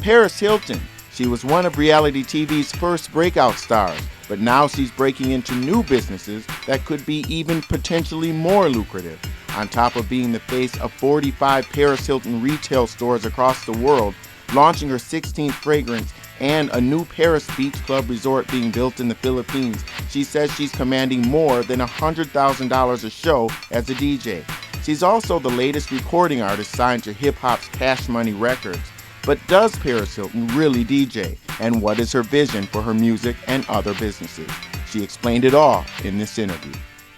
Paris Hilton. She was one of reality TV's first breakout stars, but now she's breaking into new businesses that could be even potentially more lucrative. On top of being the face of 45 Paris Hilton retail stores across the world, launching her 16th fragrance, and a new Paris Beach Club resort being built in the Philippines, she says she's commanding more than $100,000 a show as a DJ. She's also the latest recording artist signed to hip-hop's Cash Money Records. But does Paris Hilton really DJ? And what is her vision for her music and other businesses? She explained it all in this interview.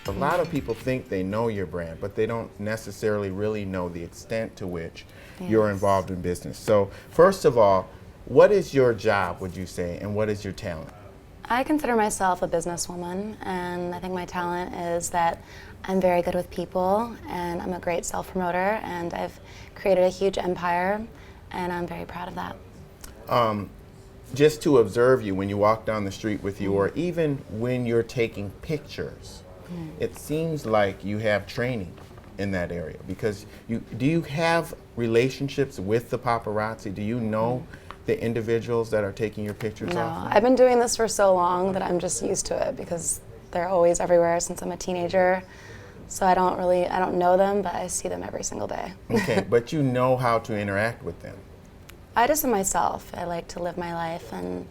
A lot of people think they know your brand, but they don't necessarily really know the extent to which you're involved in business. So first of all, what is your job, would you say, and what is your talent? I consider myself a businesswoman, and I think my talent is that I'm very good with people, and I'm a great self-promoter, and I've created a huge empire, and I'm very proud of that. Just to observe you when you walk down the street with you, or even when you're taking pictures, it seems like you have training in that area, because do you have relationships with the paparazzi? Do you know the individuals that are taking your pictures off? No, I've been doing this for so long that I'm just used to it, because they're always everywhere since I'm a teenager. So I don't know them, but I see them every single day. Okay, but you know how to interact with them. I just am myself. I like to live my life, and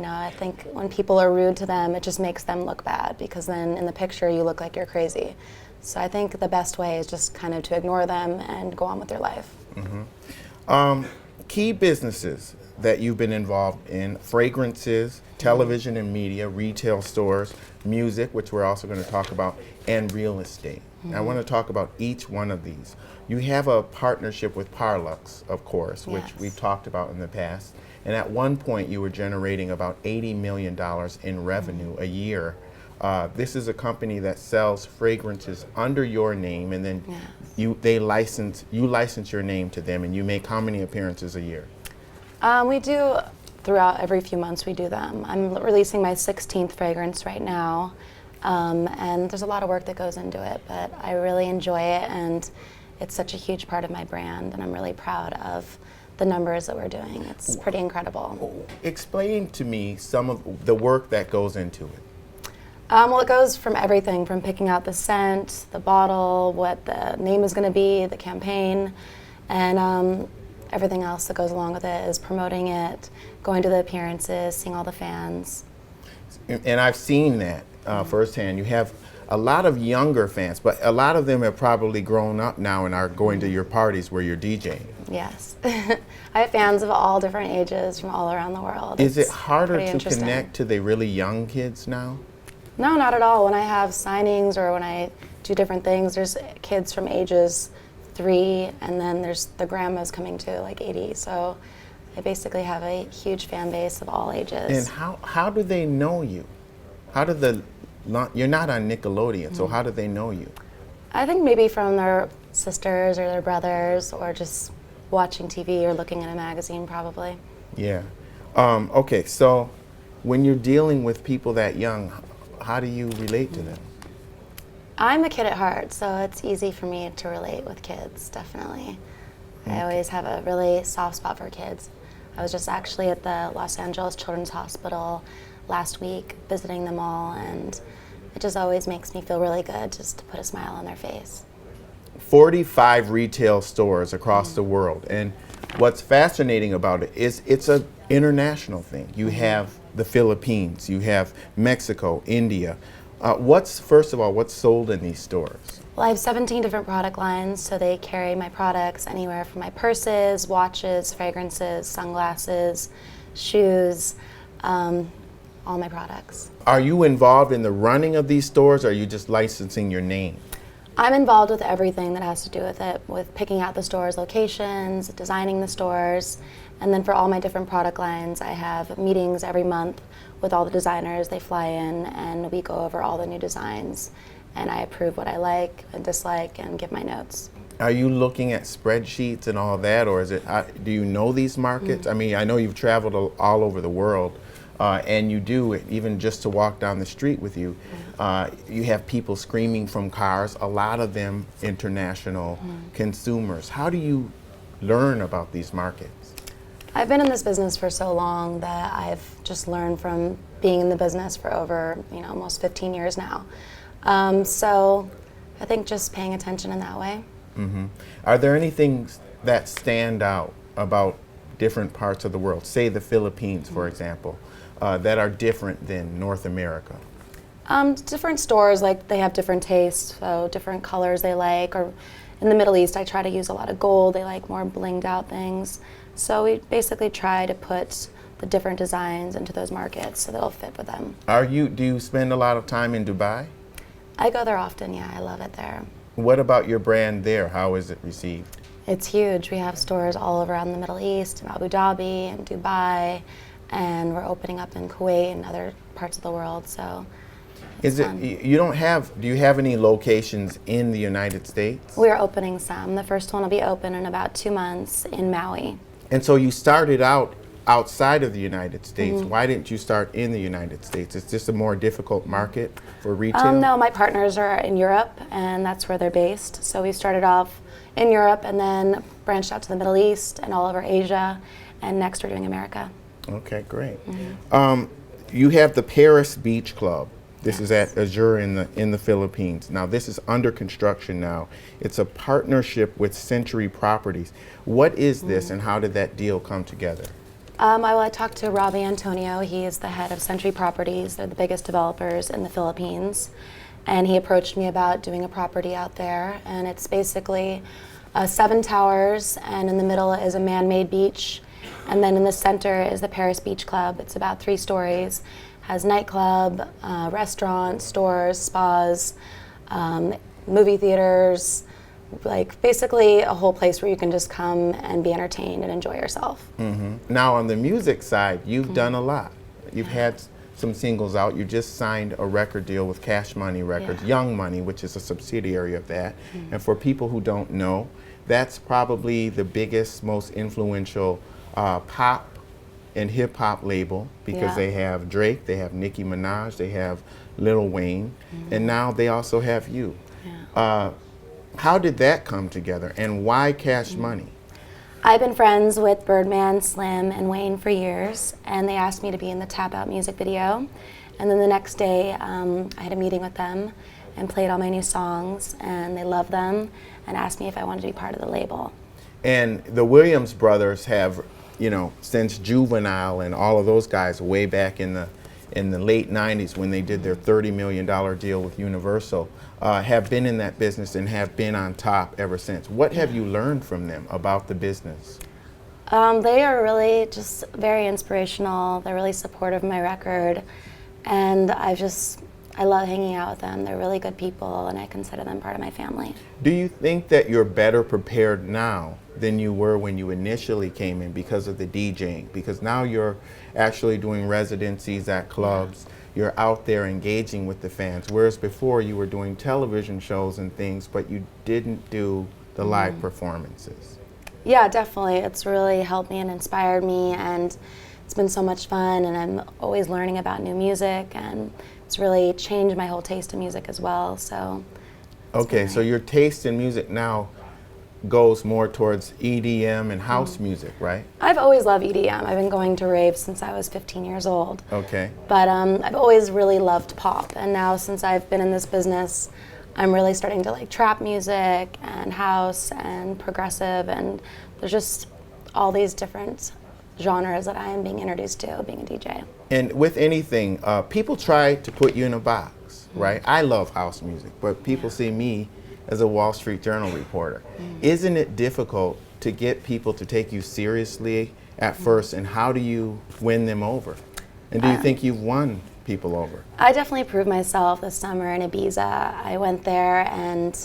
I think when people are rude to them, it just makes them look bad, because then in the picture you look like you're crazy. So I think the best way is just kind of to ignore them and go on with your life. Key businesses that you've been involved in: fragrances, television and media, retail stores, music, which we're also going to talk about, and real estate. I want to talk about each one of these. You have a partnership with Parlux, of course, which we've talked about in the past. And at one point you were generating about $80 million in revenue a year. This is a company that sells fragrances under your name, and then you license your name to them, and you make how many appearances a year? We do, throughout every few months we do them. I'm releasing my 16th fragrance right now, and there's a lot of work that goes into it, but I really enjoy it, and it's such a huge part of my brand, and I'm really proud of the numbers that we're doing. It's pretty incredible. Explain to me some of the work that goes into it. Well, it goes from everything from picking out the scent, the bottle, what the name is going to be, the campaign, and everything else that goes along with it is promoting it, going to the appearances, seeing all the fans. And I've seen that firsthand. You have a lot of younger fans, but a lot of them have probably grown up now and are going to your parties where you're DJing. Yes. I have fans of all different ages from all around the world. Is it harder to connect to the really young kids now? No, not at all. When I have signings or when I do different things, there's kids from ages 3, and then there's the grandmas coming to like 80. So I basically have a huge fan base of all ages. And how do they know you? You're not on Nickelodeon, so how do they know you? I think maybe from their sisters or their brothers, or just watching TV or looking in a magazine, probably. Yeah. Okay, so when you're dealing with people that young, how do you relate to them? I'm a kid at heart, so it's easy for me to relate with kids, definitely. I always have a really soft spot for kids. I was just actually at the Los Angeles Children's Hospital last week, visiting them all, and it just always makes me feel really good just to put a smile on their face. 45 retail stores across the world, and what's fascinating about it is it's an international thing. You have the Philippines, you have Mexico, India. First of all, what's sold in these stores? Well, I have 17 different product lines, so they carry my products anywhere from my purses, watches, fragrances, sunglasses, shoes, all my products. Are you involved in the running of these stores, or are you just licensing your name? I'm involved with everything that has to do with it, with picking out the stores' locations, designing the stores, and then for all my different product lines, I have meetings every month with all the designers. They fly in and we go over all the new designs, and I approve what I like and dislike and give my notes. Are you looking at spreadsheets and all that, or is it? Do you know these markets? I mean, I know you've traveled all over the world, and you do it even just to walk down the street with you. You have people screaming from cars, a lot of them international consumers. How do you learn about these markets? I've been in this business for so long that I've just learned from being in the business for over, almost 15 years now. So I think just paying attention in that way. Mm-hmm. Are there any things that stand out about different parts of the world, say the Philippines, for example, that are different than North America? Different stores, like they have different tastes, so different colors they like. Or in the Middle East, I try to use a lot of gold. They like more blinged out things. So we basically try to put the different designs into those markets so they'll fit with them. Do you spend a lot of time in Dubai? I go there often, yeah, I love it there. What about your brand there? How is it received? It's huge. We have stores all around the Middle East, in Abu Dhabi and Dubai, and we're opening up in Kuwait and other parts of the world, so it's fun. Do you have any locations in the United States? We're opening some. The first one will be open in about 2 months in Maui. And so you started out outside of the United States. Why didn't you start in the United States? Is this a more difficult market for retail? No, my partners are in Europe, and that's where they're based. So we started off in Europe and then branched out to the Middle East and all over Asia, and next we're doing America. Okay, great. You have the Paris Beach Club. This is at Azure in the Philippines. Now this is under construction now. It's a partnership with Century Properties. What is this and how did that deal come together? I talked to Robbie Antonio. He is the head of Century Properties. They're the biggest developers in the Philippines. And he approached me about doing a property out there. And it's basically 7 towers, and in the middle is a man-made beach. And then in the center is the Paris Beach Club. It's about 3 stories. Has nightclub, restaurants, stores, spas, movie theaters, like basically a whole place where you can just come and be entertained and enjoy yourself. Now on the music side, you've done a lot. You've had some singles out. You just signed a record deal with Cash Money Records, Young Money, which is a subsidiary of that. And for people who don't know, that's probably the biggest, most influential pop and hip hop label, because they have Drake, they have Nicki Minaj, they have Lil Wayne, and now they also have you. How did that come together, and why Cash Money? I've been friends with Birdman, Slim, and Wayne for years, and they asked me to be in the Tap Out music video. And then the next day, I had a meeting with them and played all my new songs, and they loved them and asked me if I wanted to be part of the label. And the Williams brothers have, since Juvenile and all of those guys way back in the late 90s when they did their $30 million deal with Universal, have been in that business and have been on top ever since. What have you learned from them about the business? They are really just very inspirational. They're really supportive of my record, and I love hanging out with them. They're really good people, and I consider them part of my family. Do you think that you're better prepared now than you were when you initially came in because of the DJing? Because now you're actually doing residencies at clubs, you're out there engaging with the fans, whereas before you were doing television shows and things, but you didn't do the live performances. Yeah, definitely. It's really helped me and inspired me, and it's been so much fun, and I'm always learning about new music, and it's really changed my whole taste in music as well. So. Okay, so your taste in music now goes more towards EDM and house music, right? I've always loved EDM. I've been going to raves since I was 15 years old. Okay. But I've always really loved pop, and now since I've been in this business, I'm really starting to like trap music and house and progressive, and there's just all these different genres that I am being introduced to being a DJ. And with anything, people try to put you in a box, right? I love house music, but people see me as a Wall Street Journal reporter. Isn't it difficult to get people to take you seriously at first, and how do you win them over? And do you think you've won people over? I definitely proved myself this summer in Ibiza. I went there and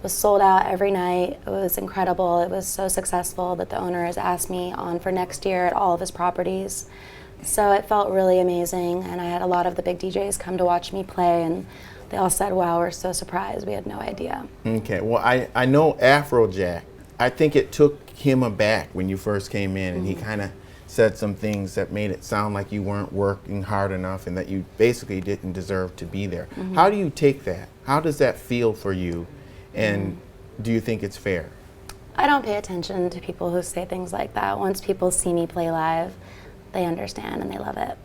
was sold out every night. It was incredible. It was so successful that the owner has asked me on for next year at all of his properties. So it felt really amazing, and I had a lot of the big DJs come to watch me play, and they all said, wow, we're so surprised. We had no idea. Okay, well, I know Afrojack. I think it took him aback when you first came in, and he kind of said some things that made it sound like you weren't working hard enough and that you basically didn't deserve to be there. How do you take that? How does that feel for you? And do you think it's fair? I don't pay attention to people who say things like that. Once people see me play live, they understand and they love it.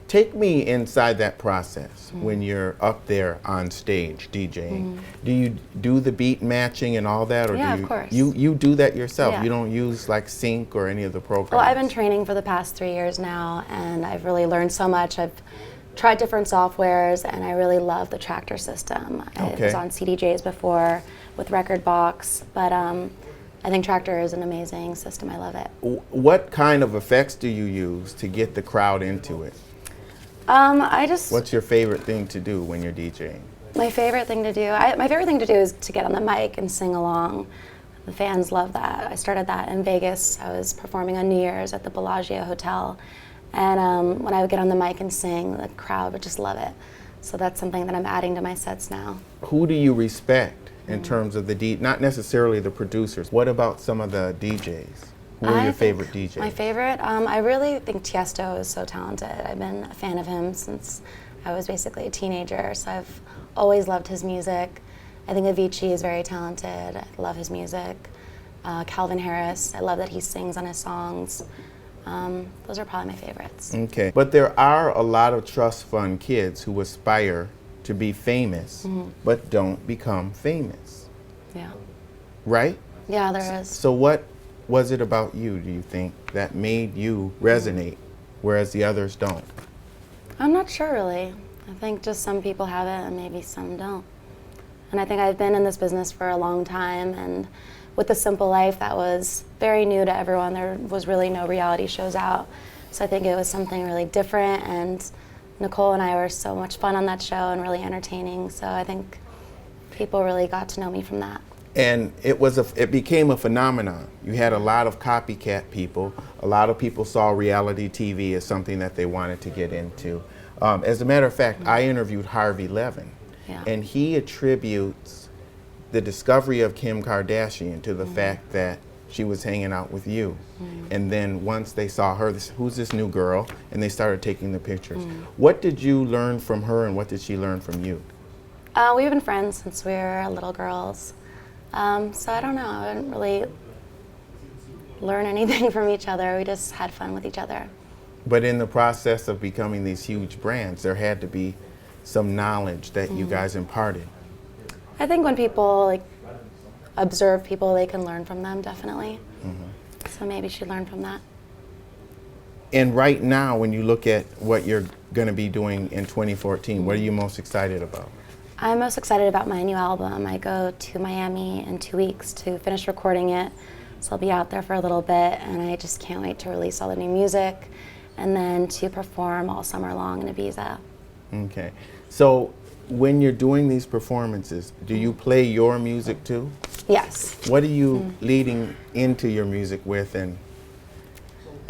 Take me inside that process when you're up there on stage DJing. Do you do the beat matching and all that, or Yeah, do of course. you do that yourself? Yeah. You don't use like Sync or any of the programs? Well, I've been training for the past 3 years now, and I've really learned so much. I've tried different softwares, and I really love the Chapter system. I was on CDJs before with Record Box, but I think Chapter is an amazing system. I love it. What kind of effects do you use to get the crowd into it? What's your favorite thing to do when you're DJing? My favorite thing to do, is to get on the mic and sing along. The fans love that. I started that in Vegas. I was performing on New Year's at the Bellagio Hotel, and when I would get on the mic and sing, the crowd would just love it. So that's something that I'm adding to my sets now. Who do you respect in terms of not necessarily the producers? What about some of the DJs? Who are your favorite DJs? My favorite? I really think Tiesto is so talented. I've been a fan of him since I was basically a teenager, so I've always loved his music. I think Avicii is very talented. I love his music. Calvin Harris, I love that he sings on his songs. Those are probably my favorites. Okay, but there are a lot of trust fund kids who aspire to be famous, but don't become famous. Yeah. Right? Yeah, there is. So what was it about you, do you think, that made you resonate, whereas the others don't? I'm not sure, really. I think just some people have it and maybe some don't. And I think I've been in this business for a long time, and with The Simple Life, that was very new to everyone. There was really no reality shows out. So I think it was something really different, and Nicole and I were so much fun on that show and really entertaining. So I think people really got to know me from that. And it became a phenomenon. You had a lot of copycat people. A lot of people saw reality TV as something that they wanted to get into. As a matter of fact, I interviewed Harvey Levin, and he attributes the discovery of Kim Kardashian to the fact that she was hanging out with you. And then once they saw her, who's this new girl? And they started taking the pictures. What did you learn from her, and what did she learn from you? We've been friends since we were little girls. So I don't know, I didn't really learn anything from each other. We just had fun with each other. But in the process of becoming these huge brands, there had to be some knowledge that you guys imparted. I think when people observe people, they can learn from them, definitely. So maybe she learned from that. And right now, when you look at what you're going to be doing in 2014, what are you most excited about? I'm most excited about my new album. I go to Miami in 2 weeks to finish recording it, so I'll be out there for a little bit, and I just can't wait to release all the new music and then to perform all summer long in Ibiza. Okay. So when you're doing these performances, do you play your music too? Yes. What are you leading into your music with, and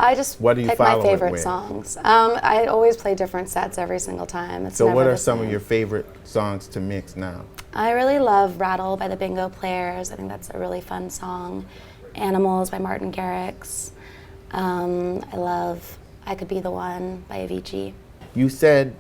I just what do you pick follow my favorite it with? songs. I always play different sets every single time. It's so never what are the some same. of your favorite songs to mix now? I really love Rattle by the Bingo Players. I think that's a really fun song. Animals by Martin Garrix. I love I Could Be the One by Avicii. You said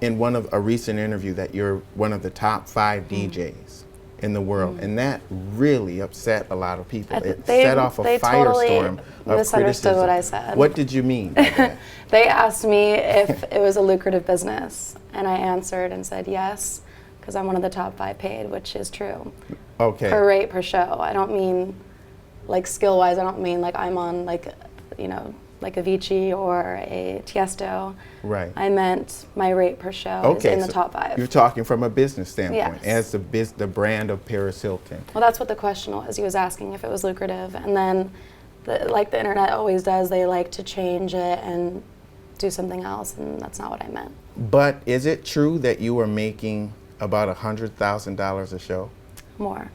in a recent interview that you're one of the top 5 DJs in the world, and that really upset a lot of people. It set off a firestorm of misunderstood criticism. What I said. What did you mean by that? They asked me if it was a lucrative business, and I answered and said yes, because I'm one of the top 5 paid, which is true. Okay. Per rate, per show. I don't mean skill-wise. I don't mean I'm on like Avicii or a Tiesto. Right. I meant my rate per show is in the top 5. You're talking from a business standpoint, yes. as the brand of Paris Hilton. Well, that's what the question was. He was asking if it was lucrative, and then, like the internet always does, they like to change it and do something else, and that's not what I meant. But is it true that you were making about $100,000 a show? More.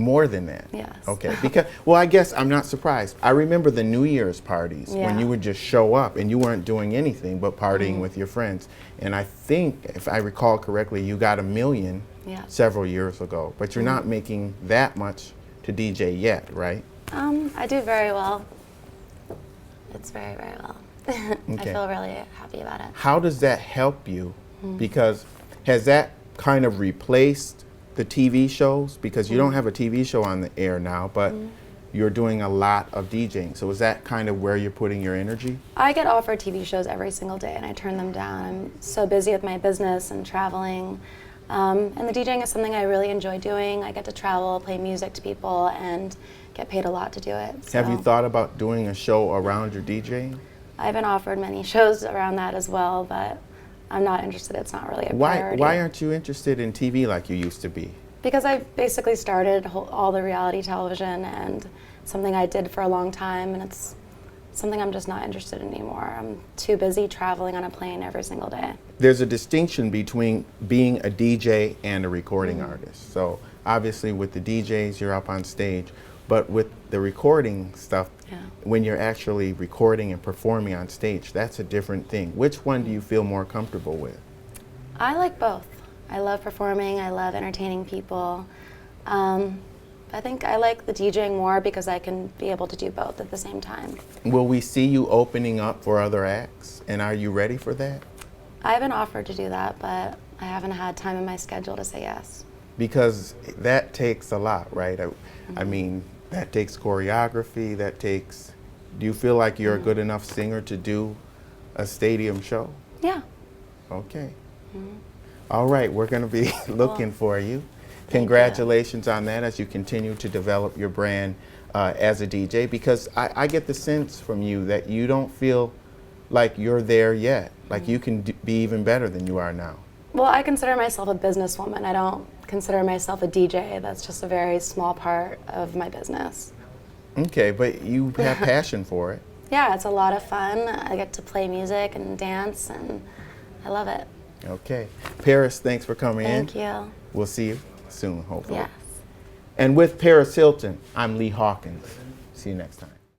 More than that? Yes. Okay, because, well, I guess I'm not surprised. I remember the New Year's parties when you would just show up and you weren't doing anything but partying with your friends. And I think, if I recall correctly, you got $1 million several years ago, but you're not making that much to DJ yet, right? I do very well. It's very, very well. Okay. I feel really happy about it. How does that help you? Because has that kind of replaced the TV shows, because you don't have a TV show on the air now, but you're doing a lot of DJing. So is that kind of where you're putting your energy? I get offered TV shows every single day and I turn them down. I'm so busy with my business and traveling. And the DJing is something I really enjoy doing. I get to travel, play music to people, and get paid a lot to do it. So. Have you thought about doing a show around your DJing? I've been offered many shows around that as well, but I'm not interested. It's not really a priority. Why aren't you interested in TV like you used to be? Because I basically started all the reality television, and something I did for a long time, and it's something I'm just not interested in anymore. I'm too busy traveling on a plane every single day. There's a distinction between being a DJ and a recording artist. So obviously with the DJs, you're up on stage, but with the recording stuff, when you're actually recording and performing on stage, that's a different thing. Which one do you feel more comfortable with? I like both. I love performing, I love entertaining people. I think I like the DJing more because I can be able to do both at the same time. Will we see you opening up for other acts, and are you ready for that? I've been offered to do that, but I haven't had time in my schedule to say yes. Because that takes a lot, right? I mean, that takes choreography, do you feel like you're a good enough singer to do a stadium show? Yeah. Okay. All right, we're going to be looking for you. Congratulations on that as you continue to develop your brand as a DJ, because I get the sense from you that you don't feel like you're there yet, like you can be even better than you are now. Well, I consider myself a businesswoman. I don't consider myself a DJ. That's just a very small part of my business. Okay, but you have passion for it. Yeah, it's a lot of fun. I get to play music and dance, and I love it. Okay. Paris, thanks for coming in. Thank you. We'll see you soon, hopefully. Yes. And with Paris Hilton, I'm Lee Hawkins. See you next time.